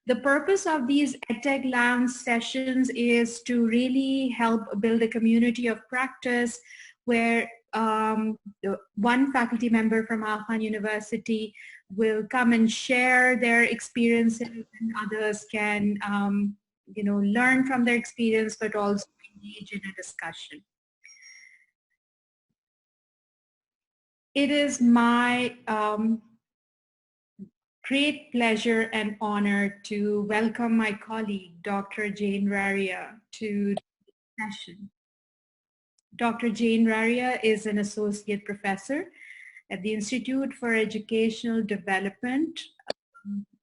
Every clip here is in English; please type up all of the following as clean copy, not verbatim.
The purpose of these EdTech Lounge sessions is to really help build a community of practice where one faculty member from Khan University will come and share their experiences, and others can learn from their experience but also engage in a discussion. It is my great pleasure and honor to welcome my colleague, Dr. Jane Rarieya, to the session. Dr. Jane Rarieya is an associate professor at the Institute for Educational Development,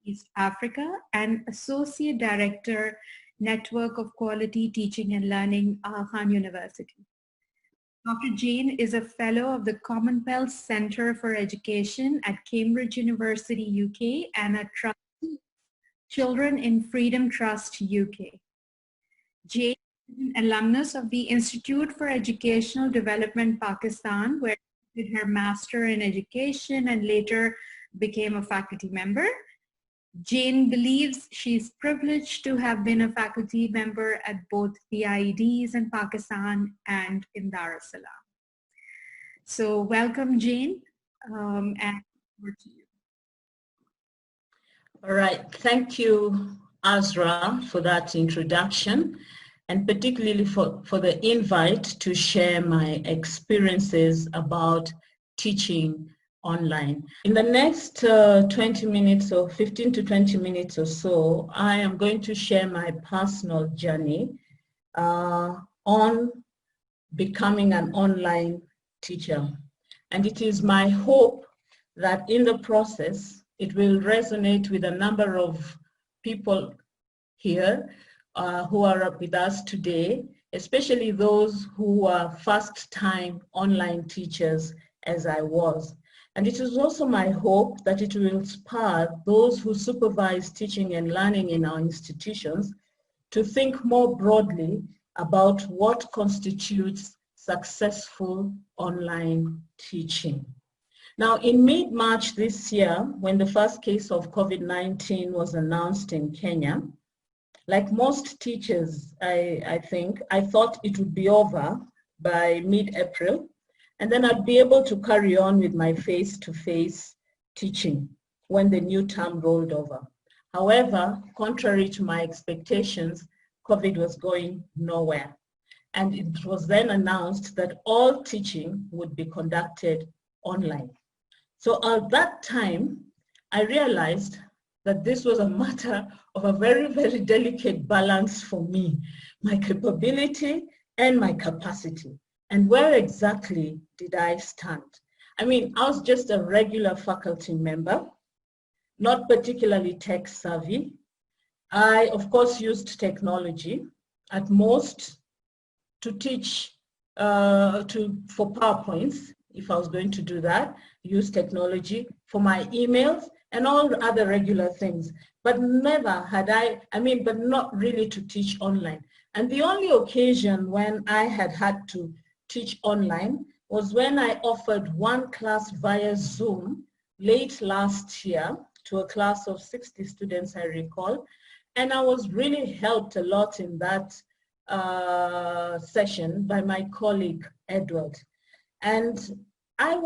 East Africa, and associate director, Network of Quality Teaching and Learning, Khan University. Dr. Jane is a fellow of the Commonwealth Centre for Education at Cambridge University, UK, and a trustee Children in Freedom Trust, UK. Jane is an alumnus of the Institute for Educational Development, Pakistan, where she did her Master in Education and later became a faculty member. Jane believes she's privileged to have been a faculty member at both the IEDs in Pakistan and in Dar es Salaam. So welcome, Jane, and over to you. All right, thank you, Azra, for that introduction, and particularly for the invite to share my experiences about teaching online. In the next 20 minutes or 15 to 20 minutes or so, I am going to share my personal journey on becoming an online teacher. And it is my hope that in the process, it will resonate with a number of people here who are with us today, especially those who are first-time online teachers as I was. And it is also my hope that it will inspire those who supervise teaching and learning in our institutions to think more broadly about what constitutes successful online teaching. Now, in mid-March this year, when the first case of COVID-19 was announced in Kenya, like most teachers, I think, I thought it would be over by mid-April, and then I'd be able to carry on with my face-to-face teaching when the new term rolled over. However, contrary to my expectations, COVID was going nowhere. And it was then announced that all teaching would be conducted online. So at that time, I realized that this was a matter of a very, very delicate balance for me, my capability and my capacity. And where exactly did I stand? I mean, I was just a regular faculty member, not particularly tech savvy. I, of course, used technology at most to teach for PowerPoints, if I was going to do that, use technology for my emails and all other regular things. But never had but not really to teach online. And the only occasion when I had to teach online was when I offered one class via Zoom late last year to a class of 60 students, I recall. And I was really helped a lot in that session by my colleague, Edward. And I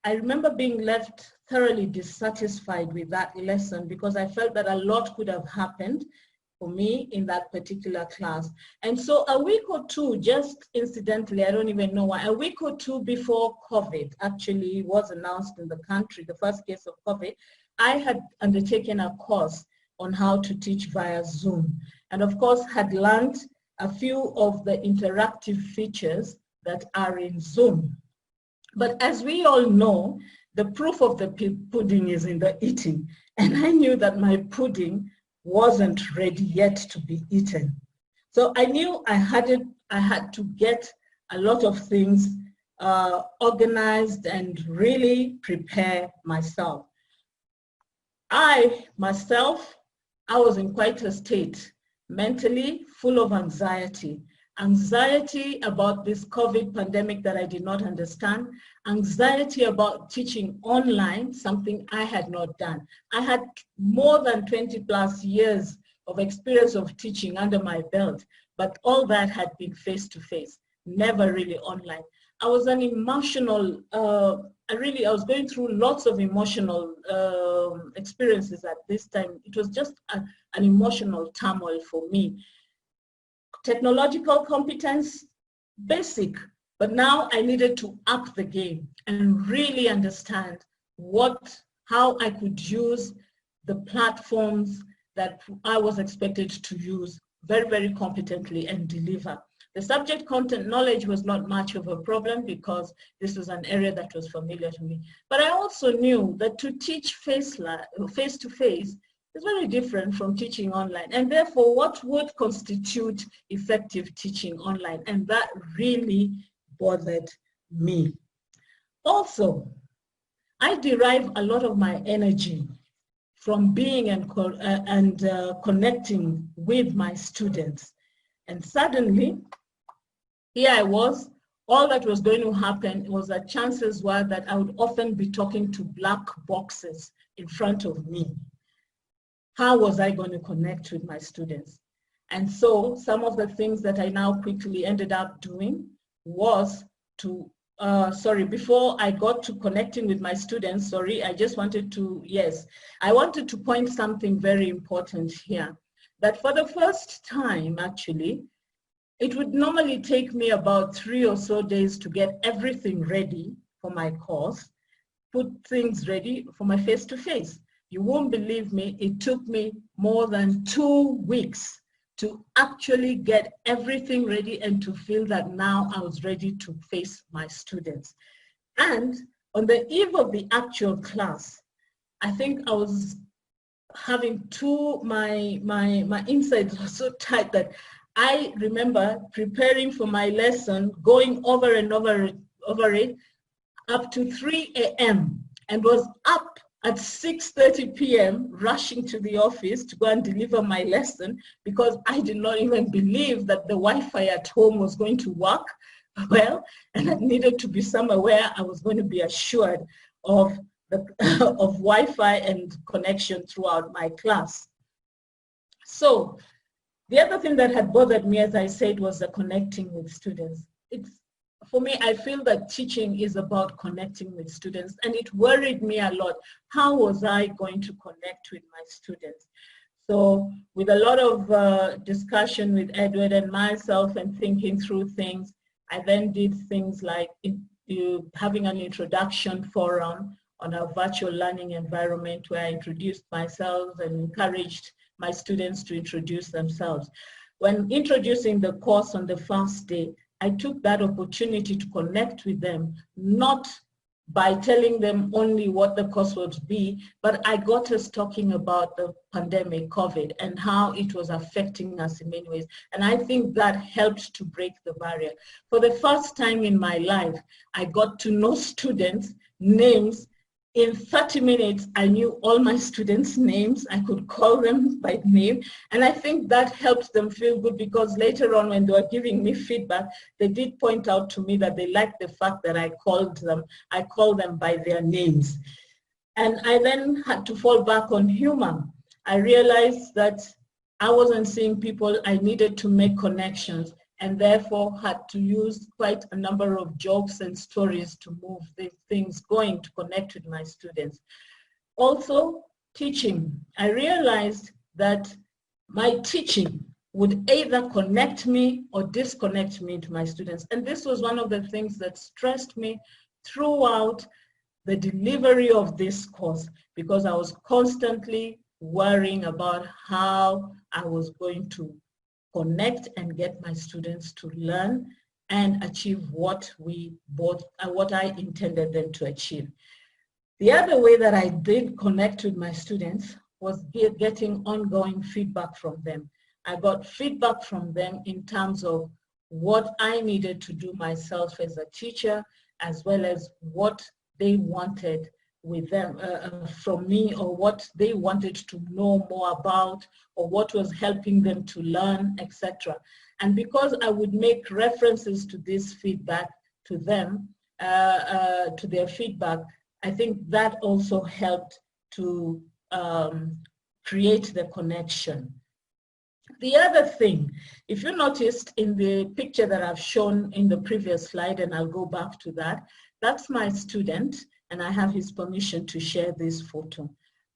remember being left thoroughly dissatisfied with that lesson because I felt that a lot could have happened for me in that particular class. And so a week or two, just incidentally, I don't even know why, a week or two before COVID actually was announced in the country, the first case of COVID, I had undertaken a course on how to teach via Zoom. And of course had learned a few of the interactive features that are in Zoom. But as we all know, the proof of the pudding is in the eating. And I knew that my pudding wasn't ready yet to be eaten. So I knew I had to get a lot of things organized and really prepare myself. I was in quite a state, mentally full of anxiety. anxiety about this COVID pandemic that I did not understand, anxiety about teaching online, something I had not done. I had more than 20 plus years of experience of teaching under my belt, but all that had been face-to-face, never really online. I was an emotional, I was going through lots of emotional experiences at this time. It was just an emotional turmoil for me. Technological competence, basic, but now I needed to up the game and really understand how I could use the platforms that I was expected to use very, very competently and deliver. The subject content knowledge was not much of a problem because this was an area that was familiar to me. But I also knew that to teach face-to-face is very different from teaching online. And therefore, what would constitute effective teaching online? And that really bothered me. Also, I derive a lot of my energy from being and connecting with my students. And suddenly, here I was, all that was going to happen was that chances were that I would often be talking to black boxes in front of me. How was I going to connect with my students? And so some of the things that I now quickly ended up doing was to, before I got to connecting with my students, I just wanted to, I wanted to point something very important here, that for the first time, actually, it would normally take me about 3 or so days to get everything ready for my course, put things ready for my face-to-face. You won't believe me, it took me more than 2 weeks to actually get everything ready and to feel that now I was ready to face my students. And on the eve of the actual class, I think I was having my insides were so tight that I remember preparing for my lesson, going over and over it up to 3 a.m. and was up at 6:30 p.m. rushing to the office to go and deliver my lesson because I did not even believe that the Wi-Fi at home was going to work well, and I needed to be somewhere where I was going to be assured of Wi-Fi and connection throughout my class. So the other thing that had bothered me, as I said, was the connecting with students. For me, I feel that teaching is about connecting with students, and it worried me a lot. How was I going to connect with my students? So with a lot of discussion with Edward and myself and thinking through things, I then did things like having an introduction forum on a virtual learning environment where I introduced myself and encouraged my students to introduce themselves. When introducing the course on the first day, I took that opportunity to connect with them, not by telling them only what the course would be, but I got us talking about the pandemic, COVID, and how it was affecting us in many ways. And I think that helped to break the barrier. For the first time in my life, I got to know students' names. In 30 minutes, I knew all my students' names. I could call them by name. And I think that helped them feel good because later on when they were giving me feedback, they did point out to me that they liked the fact that I called them by their names. And I then had to fall back on humor. I realized that I wasn't seeing people, I needed to make connections, and therefore had to use quite a number of jokes and stories to move the things going to connect with my students. Also, teaching. I realized that my teaching would either connect me or disconnect me to my students. And this was one of the things that stressed me throughout the delivery of this course, because I was constantly worrying about how I was going to connect and get my students to learn and achieve what I intended them to achieve. The other way that I did connect with my students was getting ongoing feedback from them. I got feedback from them in terms of what I needed to do myself as a teacher, as well as what they wanted with them from me, or what they wanted to know more about, or what was helping them to learn, etc. And because I would make references to this feedback to them, to their feedback, I think that also helped to create the connection. The other thing, if you noticed in the picture that I've shown in the previous slide, and I'll go back to that, that's my student, and I have his permission to share this photo.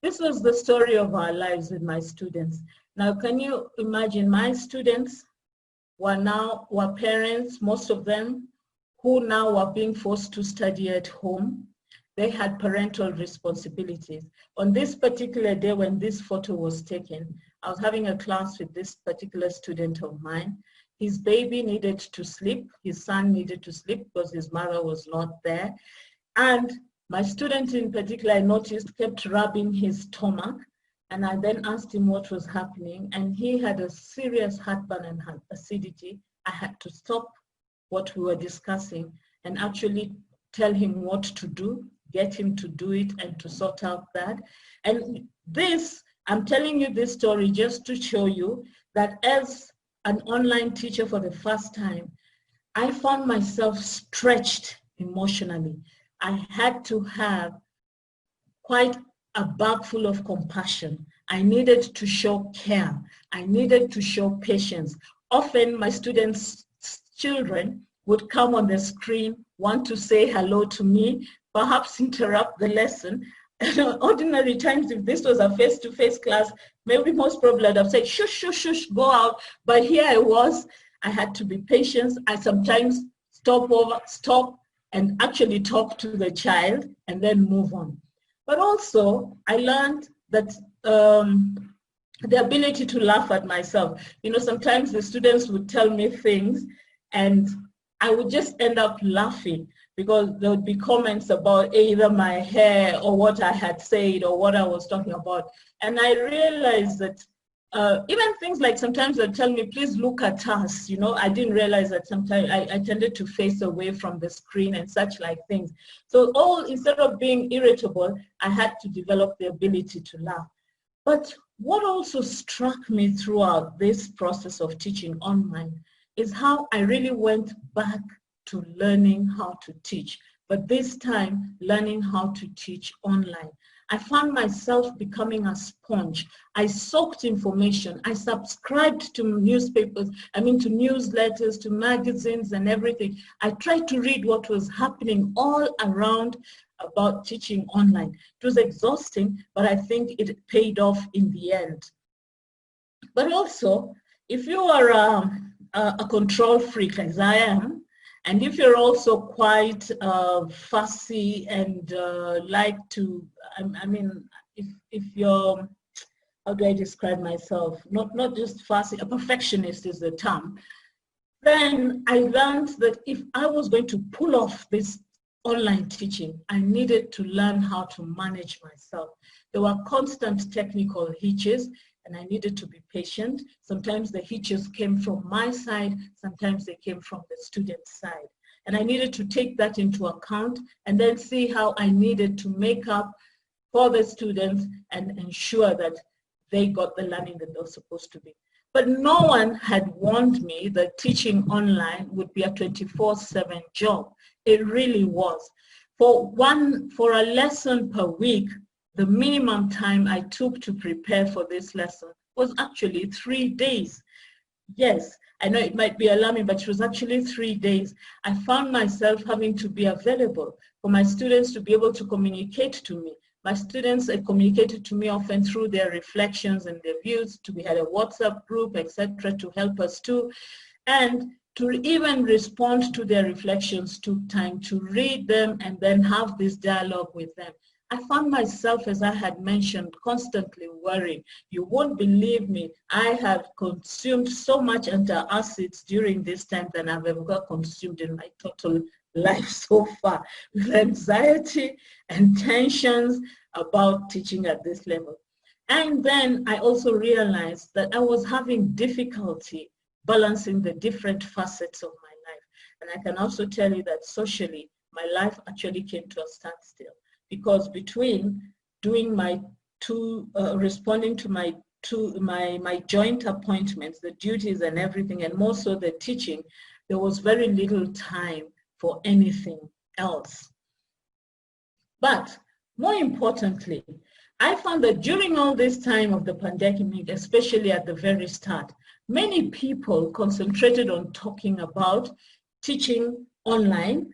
This was the story of our lives with my students. Now, can you imagine, my students were parents, most of them, who now were being forced to study at home. They had parental responsibilities. On this particular day when this photo was taken, I was having a class with this particular student of mine. His baby needed to sleep. His son needed to sleep because his mother was not there. And my student in particular, I noticed, kept rubbing his stomach. And I then asked him what was happening. And he had a serious heartburn and had acidity. I had to stop what we were discussing and actually tell him what to do, get him to do it, and to sort out that. And this, I'm telling you this story just to show you that as an online teacher for the first time, I found myself stretched emotionally. I had to have quite a bag full of compassion. I needed to show care. I needed to show patience. Often my students' children would come on the screen, want to say hello to me, perhaps interrupt the lesson. Ordinary times, if this was a face-to-face class, maybe most probably I'd have said, shush, shush, shush, go out. But here I was, I had to be patient. I sometimes stop and actually talk to the child and then move on. But also, I learned that the ability to laugh at myself. You know, sometimes the students would tell me things and I would just end up laughing because there would be comments about either my hair or what I had said or what I was talking about. And I realized that even things like sometimes they'll tell me, please look at us. You know, I didn't realize that sometimes I tended to face away from the screen and such like things. So instead of being irritable, I had to develop the ability to laugh. But what also struck me throughout this process of teaching online is how I really went back to learning how to teach, but this time learning how to teach online. I found myself becoming a sponge. I soaked information. I subscribed to newspapers, to newsletters, to magazines and everything. I tried to read what was happening all around about teaching online. It was exhausting, but I think it paid off in the end. But also, if you are a control freak as I am, and if you're also quite fussy and like to, if you're, how do I describe myself? Not just fussy, a perfectionist is the term. Then I learned that if I was going to pull off this online teaching, I needed to learn how to manage myself. There were constant technical hitches, and I needed to be patient. Sometimes the hitches came from my side, sometimes they came from the student's side. And I needed to take that into account and then see how I needed to make up for the students and ensure that they got the learning that they were supposed to be. But no one had warned me that teaching online would be a 24/7 job. It really was. For a lesson per week, the minimum time I took to prepare for this lesson was actually 3 days. Yes, I know it might be alarming, but it was actually 3 days. I found myself having to be available for my students to be able to communicate to me. My students communicated to me often through their reflections and their views. We had a WhatsApp group, etc., to help us too. And to even respond to their reflections took time, to read them and then have this dialogue with them. I found myself, as I had mentioned, constantly worrying. You won't believe me. I have consumed so much antacids during this time than I've ever consumed in my total life so far, with anxiety and tensions about teaching at this level. And then I also realized that I was having difficulty balancing the different facets of my life. And I can also tell you that socially, my life actually came to a standstill, because between doing responding to my joint appointments, the duties and everything, and more so the teaching, there was very little time for anything else. But more importantly, I found that during all this time of the pandemic, especially at the very start, many people concentrated on talking about teaching online,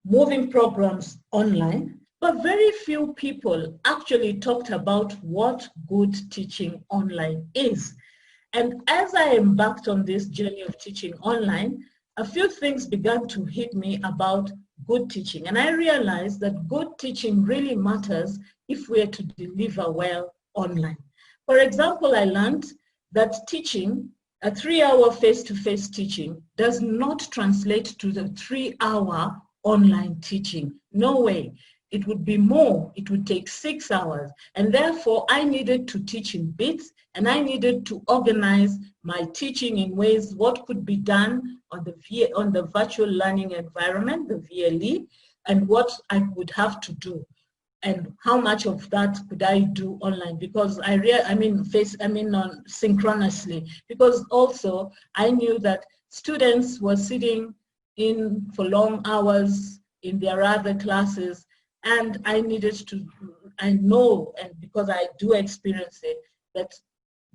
moving programs online, but very few people actually talked about what good teaching online is. And as I embarked on this journey of teaching online, a few things began to hit me about good teaching. And I realized that good teaching really matters if we are to deliver well online. For example, I learned that teaching, a 3-hour face-to-face teaching, does not translate to the 3-hour online teaching. No way. It would be more. It would take 6 hours. And therefore, I needed to teach in bits, and I needed to organize my teaching in ways what could be done on the virtual learning environment, the VLE, and what I would have to do, and how much of that could I do online, because synchronously, because also I knew that students were sitting in for long hours in their other classes, and I know, and because I do experience it, that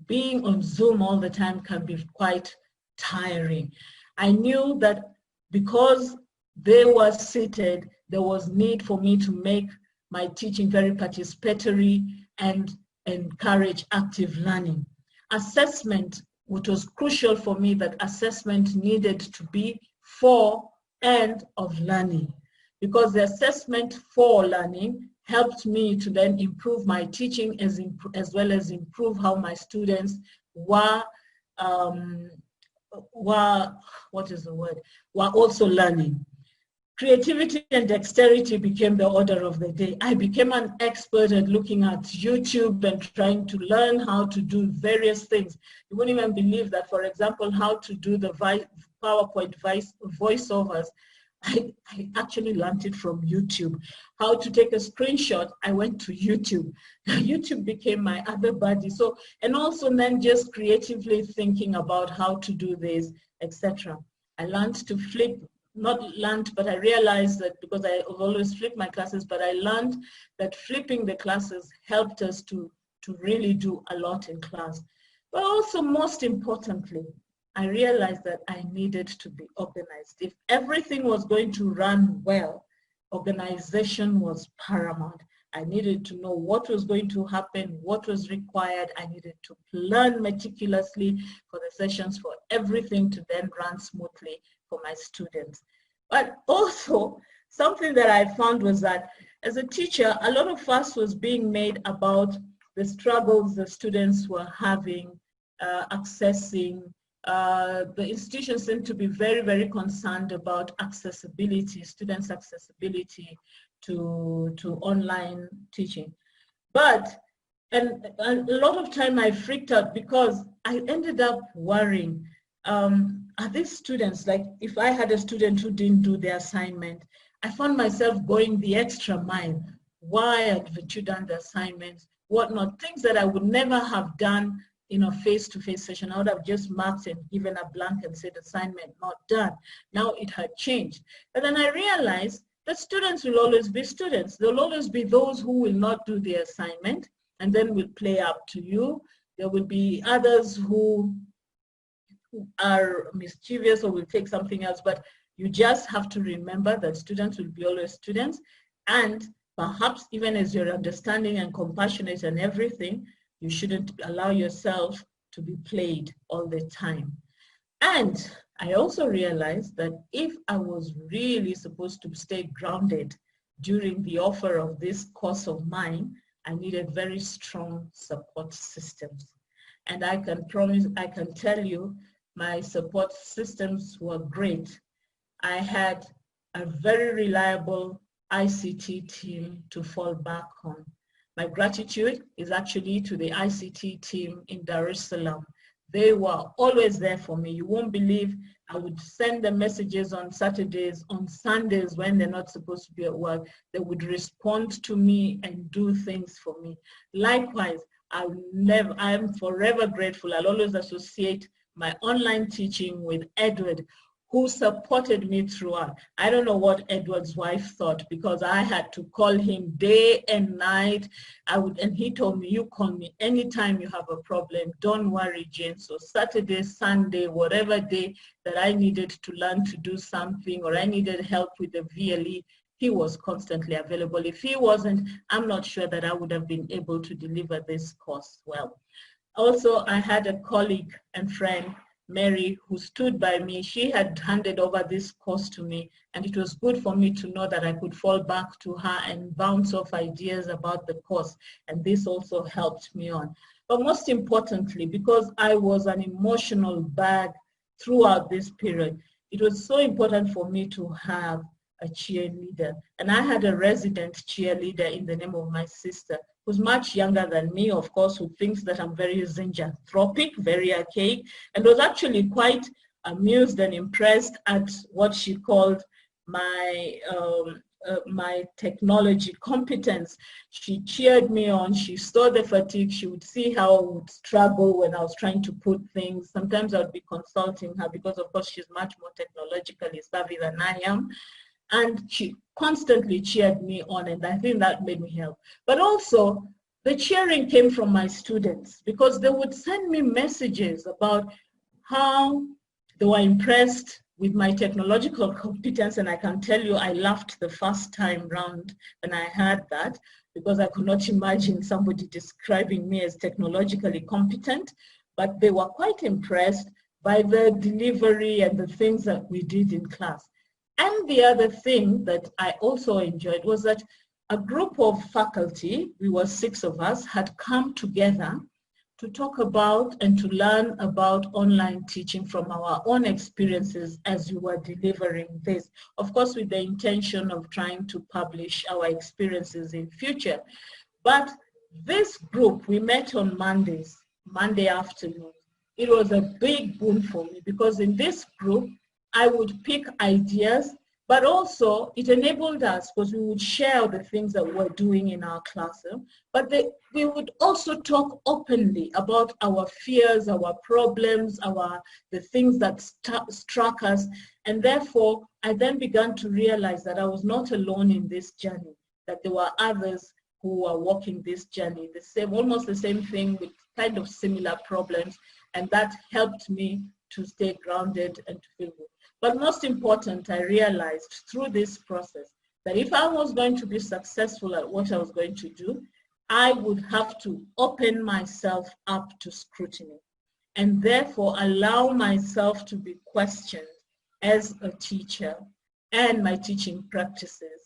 being on Zoom all the time can be quite tiring. I knew that because they were seated, there was need for me to make my teaching very participatory and encourage active learning. Assessment, which was crucial for me, that assessment needed to be for and of learning, because the assessment for learning helped me to then improve my teaching as well as improve how my students were also learning. Creativity and dexterity became the order of the day. I became an expert at looking at YouTube and trying to learn how to do various things. You wouldn't even believe that, for example, how to do the PowerPoint voiceovers. I actually learned it from YouTube. How to take a screenshot, I went to YouTube. YouTube became my other buddy. So, and also then just creatively thinking about how to do this, etc. I learned to flip, but I realized that, because I always flip my classes, but I learned that flipping the classes helped us to really do a lot in class. But also, most importantly, I realized that I needed to be organized. If everything was going to run well, organization was paramount. I needed to know what was going to happen, what was required. I needed to plan meticulously for the sessions, for everything to then run smoothly for my students. But also, something that I found was that as a teacher, a lot of fuss was being made about the struggles the students were having, accessing. The institutions seem to be very, very concerned about accessibility, students' accessibility to online teaching. But, and a lot of time I freaked out, because I ended up worrying, are these students, like if I had a student who didn't do the assignment, I found myself going the extra mile. Why haven't you done the assignments? Whatnot, things that I would never have done in a face-to-face session. I would have just marked and given a blank and said assignment not done. Now it had changed. But then I realized that students will always be students. There will always be those who will not do the assignment and then will play up to you. There will be others who are mischievous or will take something else, but you just have to remember that students will be always students, and perhaps even as you're understanding and compassionate and everything, you shouldn't allow yourself to be played all the time. And I also realized that if I was really supposed to stay grounded during the offer of this course of mine, I needed very strong support systems. And I can tell you, my support systems were great. I had a very reliable ICT team to fall back on. My gratitude is actually to the ICT team in Dar es Salaam. They were always there for me. You won't believe I would send them messages on Saturdays, on Sundays when they're not supposed to be at work. They would respond to me and do things for me. Likewise, I'm forever grateful. I'll always associate my online teaching with Edward, who supported me throughout. I don't know what Edward's wife thought, because I had to call him day and night. And he told me, you call me anytime you have a problem. Don't worry, Jane. So Saturday, Sunday, whatever day that I needed to learn to do something, or I needed help with the VLE, he was constantly available. If he wasn't, I'm not sure that I would have been able to deliver this course well. Also, I had a colleague and friend, Mary, who stood by me. She had handed over this course to me, and it was good for me to know that I could fall back to her and bounce off ideas about the course, and this also helped me on. But most importantly, because I was an emotional bag throughout this period, it was so important for me to have a cheerleader. And I had a resident cheerleader in the name of my sister, who's much younger than me, of course, who thinks that I'm very zinjanthropic, very archaic, and was actually quite amused and impressed at what she called my my technology competence. She cheered me on. She saw the fatigue. She would see how I would struggle when I was trying to put things. Sometimes I would be consulting her because, of course, she's much more technologically savvy than I am. And she constantly cheered me on, and I think that made me help. But also, the cheering came from my students, because they would send me messages about how they were impressed with my technological competence. And I can tell you, I laughed the first time round when I heard that, because I could not imagine somebody describing me as technologically competent. But they were quite impressed by the delivery and the things that we did in class. And the other thing that I also enjoyed was that a group of faculty, we were 6 of us, had come together to talk about and to learn about online teaching from our own experiences as we were delivering this. Of course, with the intention of trying to publish our experiences in future. But this group, we met on Mondays, Monday afternoon. It was a big boon for me, because in this group, I would pick ideas, but also it enabled us, because we would share the things that we're doing in our classroom, but we would also talk openly about our fears, our problems, the things that struck us. And therefore, I then began to realize that I was not alone in this journey, that there were others who are walking this journey, almost the same thing with kind of similar problems, and that helped me to stay grounded and to feel good. But most important, I realized through this process that if I was going to be successful at what I was going to do, I would have to open myself up to scrutiny, and therefore allow myself to be questioned as a teacher, and my teaching practices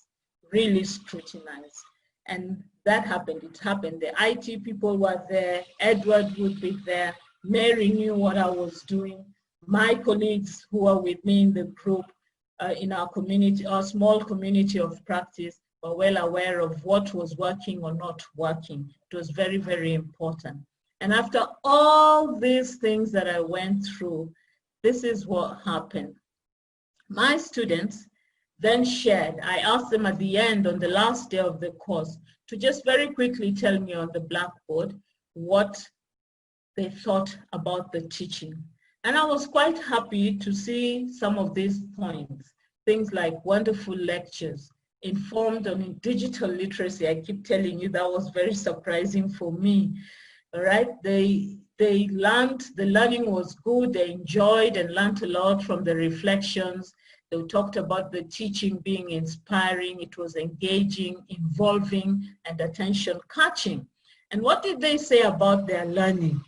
really scrutinized. And that happened. It happened. The IT people were there. Edward would be there. Mary knew what I was doing. My colleagues who are with me in the group, in our community, our small community of practice, were well aware of what was working or not working. It was very, very important. And after all these things that I went through, this is what happened. My students then shared. I asked them at the end, on the last day of the course, to just very quickly tell me on the blackboard what they thought about the teaching. And I was quite happy to see some of these points, things like wonderful lectures, informed on digital literacy. I keep telling you that was very surprising for me. All right, they learned, the learning was good, they enjoyed and learned a lot from the reflections. They talked about the teaching being inspiring, it was engaging, involving, and attention catching. And what did they say about their learning?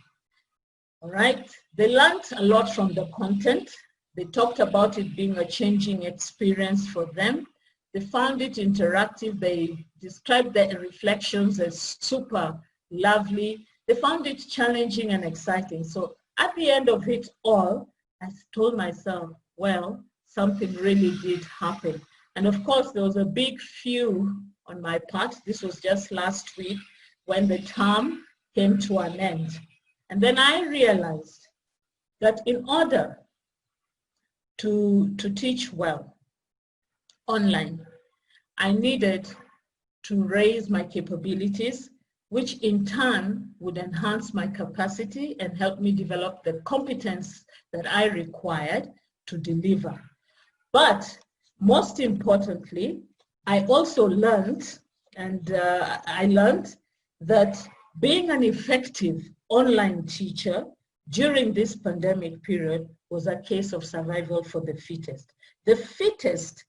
All right, they learned a lot from the content. They talked about it being a changing experience for them. They found it interactive. They described the reflections as super lovely. They found it challenging and exciting. So at the end of it all, I told myself, well, something really did happen. And of course, there was a big few on my part. This was just last week when the term came to an end. And then I realized that in order to teach well online, I needed to raise my capabilities, which in turn would enhance my capacity and help me develop the competence that I required to deliver. But most importantly, I also learned, I learned that being an effective online teacher during this pandemic period was a case of survival for the fittest. The fittest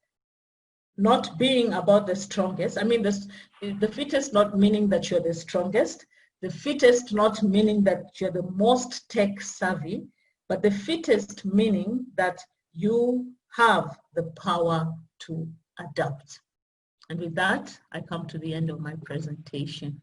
not being about the strongest. I mean, the fittest not meaning that you're the strongest, the fittest not meaning that you're the most tech savvy, but the fittest meaning that you have the power to adapt. And with that, I come to the end of my presentation.